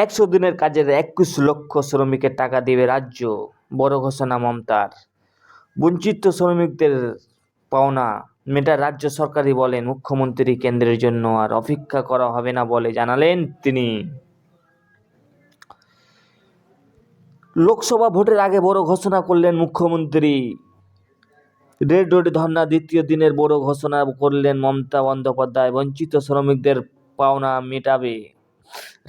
100 দিনের কাজের 21 লক্ষ শ্রমিকের টাকা দেবে রাজ্য, বড় ঘোষণা মমতার। বঞ্চিত শ্রমিকদের পাওনা মেটাতে রাজ্য সরকারই বলেন মুখ্যমন্ত্রী। কেন্দ্রের জন্য আর অপেক্ষা করা হবে না বলে জানালেন তিনি। লোকসভা ভোটের আগে বড় ঘোষণা করলেন মুখ্যমন্ত্রী। রেড রোডে ধর্না দ্বিতীয় দিনের বড় ঘোষণা করলেন মমতা বন্দ্যোপাধ্যায়। বঞ্চিত শ্রমিকদের পাওনা মেটাবে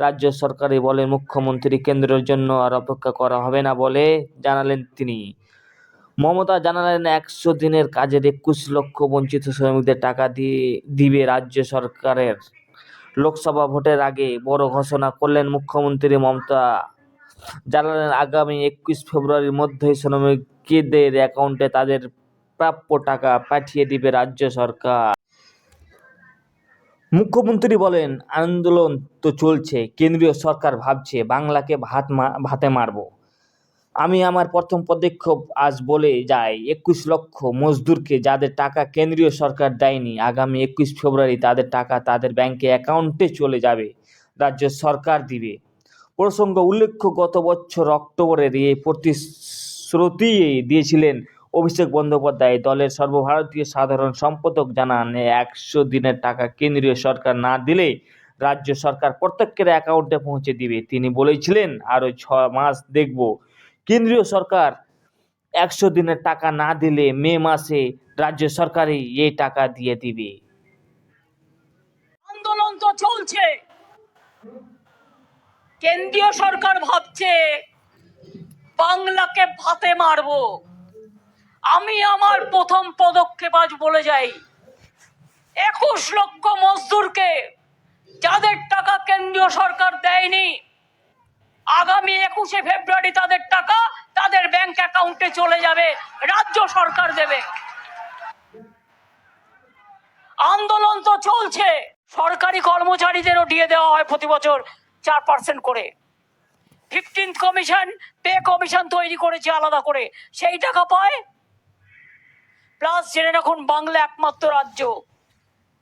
রাজ্য সরকারই বলেন মুখ্যমন্ত্রী। কেন্দ্রের জন্য আর অপেক্ষা করা হবে না বলে জানালেন তিনি। মমতা জানালেন 100 দিনের কাজের 21 লক্ষ বঞ্চিত শ্রমিকদের টাকা দিবে রাজ্য সরকারের। লোকসভা ভোটের আগে বড় ঘোষণা করলেন মুখ্যমন্ত্রী মমতা। জানালেন আগামী 21 ফেব্রুয়ারির মধ্যেই শ্রমিকদের অ্যাকাউন্টে তাদের প্রাপ্য টাকা পাঠিয়ে দিবে রাজ্য সরকার। মুখ্যমন্ত্রী বলেন, আন্দোলন তো চলছে, কেন্দ্রীয় সরকার ভাবছে বাংলাকে ভাতে মারব। আমি আমার প্রথম পদক্ষেপ আজ বলে যাই, 21 লক্ষ মজদুরকে যাদের টাকা কেন্দ্রীয় সরকার দেয়নি, আগামী 21 ফেব্রুয়ারি তাদের টাকা তাদের ব্যাংকে অ্যাকাউন্টে চলে যাবে, রাজ্য সরকার দিবে। প্রসঙ্গ উল্লেখ্য, গত বছর অক্টোবরের এই প্রতিশ্রুতি দিয়েছিলেন অভিষেক বন্দ্যোপাধ্যায়। দলের সর্বভারতীয় সাধারণ সম্পাদক জানান, 100 দিনের টাকা কেন্দ্রীয় সরকার না দিলে রাজ্য সরকার প্রত্যেকের অ্যাকাউন্টে পৌঁছে দিবে। তিনি বলেছিলেন, আরও 6 মাস দেখব। কেন্দ্রীয় সরকার 100 দিনের টাকা না দিলে মে মাসে রাজ্য সরকারই এই টাকা দিয়ে দিবে। আন্দোলন তো চলছে, কেন্দ্রীয় সরকার ভাবছে বাংলাকে ভাতে মারবো। আমি আমার প্রথম পদক্ষেপ আজ বলে যাই, 21 লক্ষ মজদুরকে যাদের টাকা কেন্দ্রীয় সরকার দেয়নি, আগামী 21শে ফেব্রুয়ারি তাদের টাকা তাদের ব্যাংক অ্যাকাউন্টে চলে যাবে, রাজ্য সরকার দেবে। আন্দোলন তো চলছে, সরকারি কর্মচারীদেরও দিয়ে দেওয়া হয় প্রতি বছর 4% করে। 15th কমিশন পে কমিশন তৈরি করেছে আলাদা করে, সেই টাকা পায়। প্লাস জেনে রাখুন, বাংলা একমাত্র রাজ্য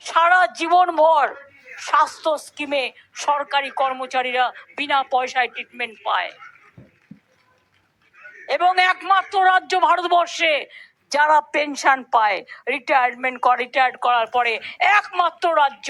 সারা জীবন ভর স্বাস্থ্য স্কিমে সরকারি কর্মচারীরা বিনা পয়সায় ট্রিটমেন্ট পায়, এবং একমাত্র রাজ্য ভারতবর্ষে যারা পেনশন পায় রিটায়ার্ড করার পরে, একমাত্র রাজ্য।